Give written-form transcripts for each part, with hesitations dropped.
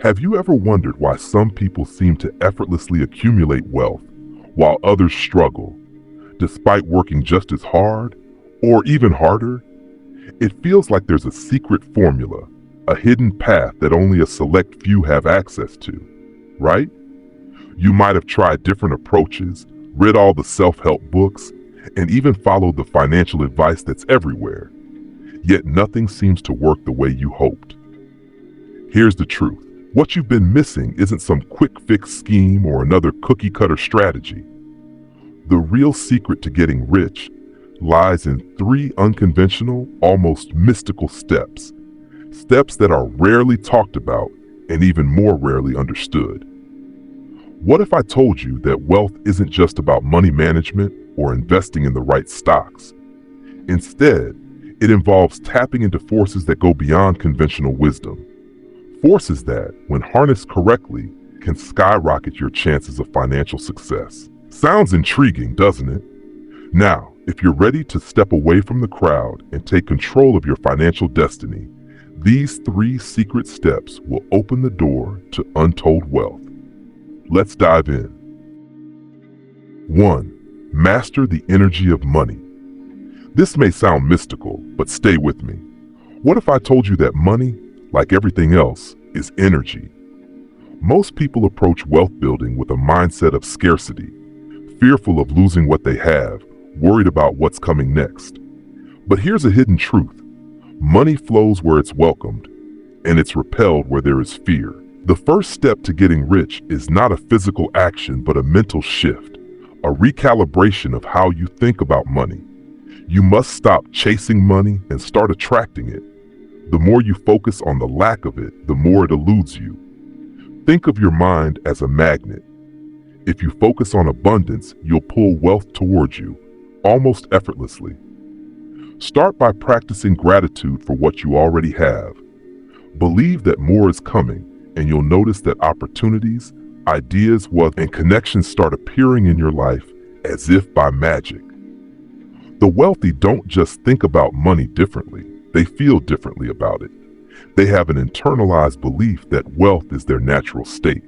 Have you ever wondered why some people seem to effortlessly accumulate wealth while others struggle, despite working just as hard or even harder? It feels like there's a secret formula, a hidden path that only a select few have access to, right? You might have tried different approaches, read all the self-help books, and even followed the financial advice that's everywhere. Yet nothing seems to work the way you hoped. Here's the truth. What you've been missing isn't some quick fix scheme or another cookie-cutter strategy. The real secret to getting rich lies in three unconventional, almost mystical steps. Steps that are rarely talked about and even more rarely understood. What if I told you that wealth isn't just about money management or investing in the right stocks? Instead, it involves tapping into forces that go beyond conventional wisdom. Forces that, when harnessed correctly, can skyrocket your chances of financial success. Sounds intriguing, doesn't it? Now, if you're ready to step away from the crowd and take control of your financial destiny, these three secret steps will open the door to untold wealth. Let's dive in. 1. Master the energy of money. This may sound mystical, but stay with me. What if I told you that money, like everything else, is energy? Most people approach wealth building with a mindset of scarcity, fearful of losing what they have, worried about what's coming next. But here's a hidden truth. Money flows where it's welcomed, and it's repelled where there is fear. The first step to getting rich is not a physical action, but a mental shift, a recalibration of how you think about money. You must stop chasing money and start attracting it. The more you focus on the lack of it, the more it eludes you. Think of your mind as a magnet. If you focus on abundance, you'll pull wealth towards you, almost effortlessly. Start by practicing gratitude for what you already have. Believe that more is coming, and you'll notice that opportunities, ideas, wealth, and connections start appearing in your life as if by magic. The wealthy don't just think about money differently, they feel differently about it. They have an internalized belief that wealth is their natural state.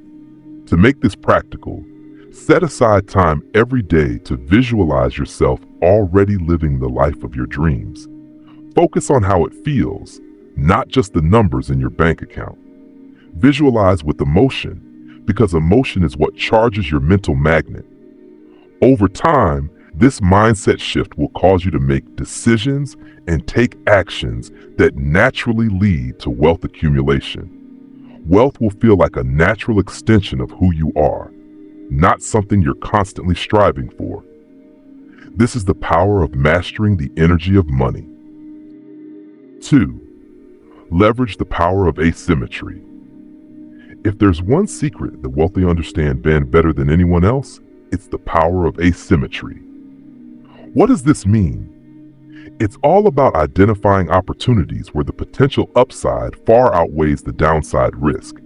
To make this practical, set aside time every day to visualize yourself already living the life of your dreams. Focus on how it feels, not just the numbers in your bank account. Visualize with emotion, because emotion is what charges your mental magnet. Over time, this mindset shift will cause you to make decisions and take actions that naturally lead to wealth accumulation. Wealth will feel like a natural extension of who you are, not something you're constantly striving for. This is the power of mastering the energy of money. 2. Leverage the power of asymmetry. If there's one secret the wealthy understand better than anyone else, it's the power of asymmetry. What does this mean? It's all about identifying opportunities where the potential upside far outweighs the downside risk.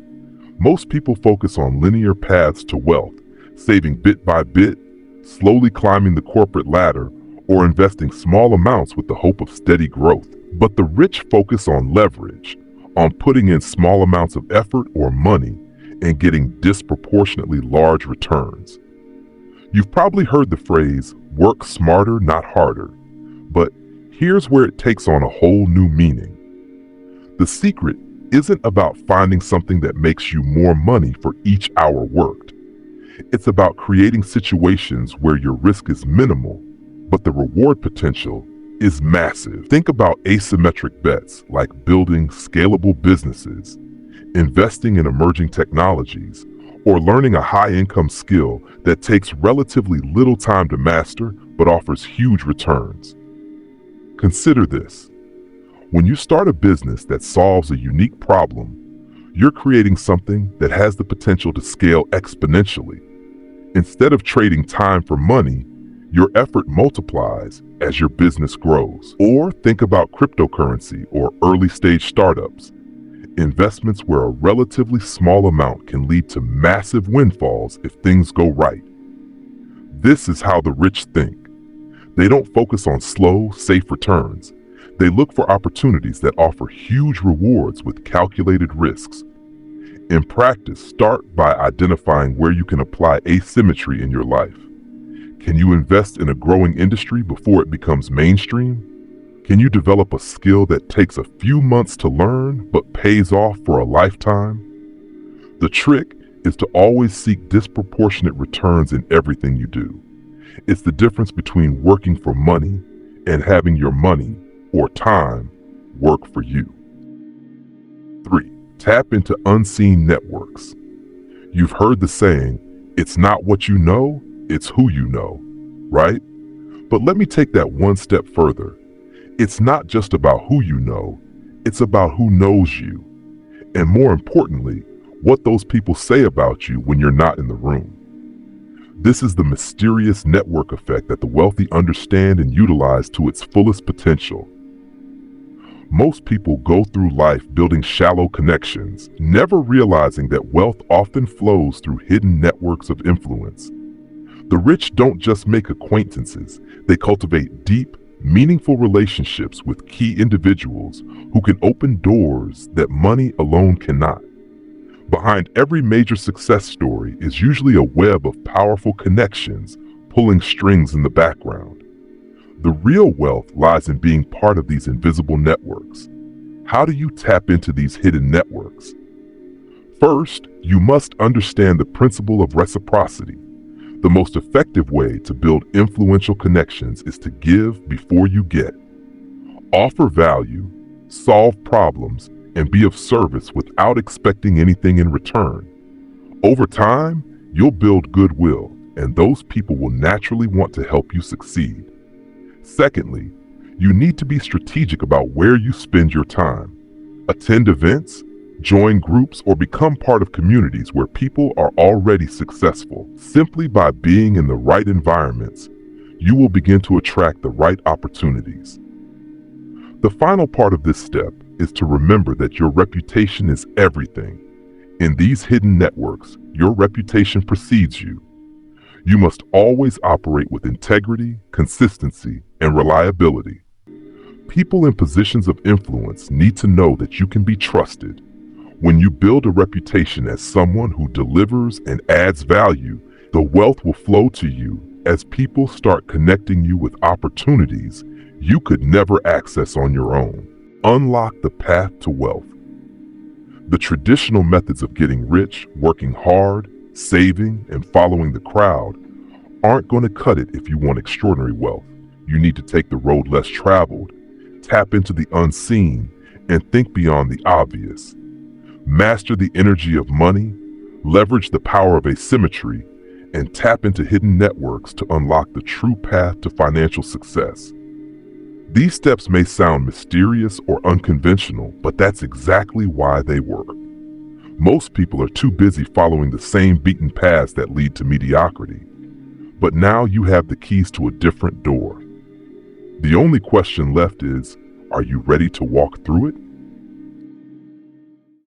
Most people focus on linear paths to wealth, saving bit by bit, slowly climbing the corporate ladder, or investing small amounts with the hope of steady growth. But the rich focus on leverage, on putting in small amounts of effort or money and getting disproportionately large returns. You've probably heard the phrase, work smarter, not harder, but here's where it takes on a whole new meaning. The secret isn't about finding something that makes you more money for each hour worked. It's about creating situations where your risk is minimal, but the reward potential is massive. Think about asymmetric bets like building scalable businesses, investing in emerging technologies, or learning a high-income skill that takes relatively little time to master but offers huge returns. Consider this. When you start a business that solves a unique problem, you're creating something that has the potential to scale exponentially. Instead of trading time for money, your effort multiplies as your business grows. Or think about cryptocurrency or early-stage startups, investments where a relatively small amount can lead to massive windfalls if things go right. This is how the rich think. They don't focus on slow, safe returns. They look for opportunities that offer huge rewards with calculated risks. In practice, start by identifying where you can apply asymmetry in your life. Can you invest in a growing industry before it becomes mainstream? Can you develop a skill that takes a few months to learn but pays off for a lifetime? The trick is to always seek disproportionate returns in everything you do. It's the difference between working for money and having your money, or time, work for you. 3. Tap into unseen networks. You've heard the saying, it's not what you know, it's who you know, right? But let me take that one step further. It's not just about who you know, it's about who knows you. And more importantly, what those people say about you when you're not in the room. This is the mysterious network effect that the wealthy understand and utilize to its fullest potential. Most people go through life building shallow connections, never realizing that wealth often flows through hidden networks of influence. The rich don't just make acquaintances, they cultivate deep, meaningful relationships with key individuals who can open doors that money alone cannot. Behind every major success story is usually a web of powerful connections pulling strings in the background. The real wealth lies in being part of these invisible networks. How do you tap into these hidden networks? First, you must understand the principle of reciprocity. The most effective way to build influential connections is to give before you get. Offer value, solve problems, and be of service without expecting anything in return. Over time, you'll build goodwill, and those people will naturally want to help you succeed. Secondly, you need to be strategic about where you spend your time. Attend events, join groups, or become part of communities where people are already successful. Simply by being in the right environments, you will begin to attract the right opportunities. The final part of this step is to remember that your reputation is everything. In these hidden networks, your reputation precedes you. You must always operate with integrity, consistency, and reliability. People in positions of influence need to know that you can be trusted. When you build a reputation as someone who delivers and adds value, the wealth will flow to you as people start connecting you with opportunities you could never access on your own. Unlock the path to wealth. The traditional methods of getting rich, working hard, saving, and following the crowd aren't going to cut it if you want extraordinary wealth. You need to take the road less traveled, tap into the unseen, and think beyond the obvious. Master the energy of money, leverage the power of asymmetry, and tap into hidden networks to unlock the true path to financial success. These steps may sound mysterious or unconventional, but that's exactly why they work. Most people are too busy following the same beaten paths that lead to mediocrity. But now you have the keys to a different door. The only question left is, are you ready to walk through it?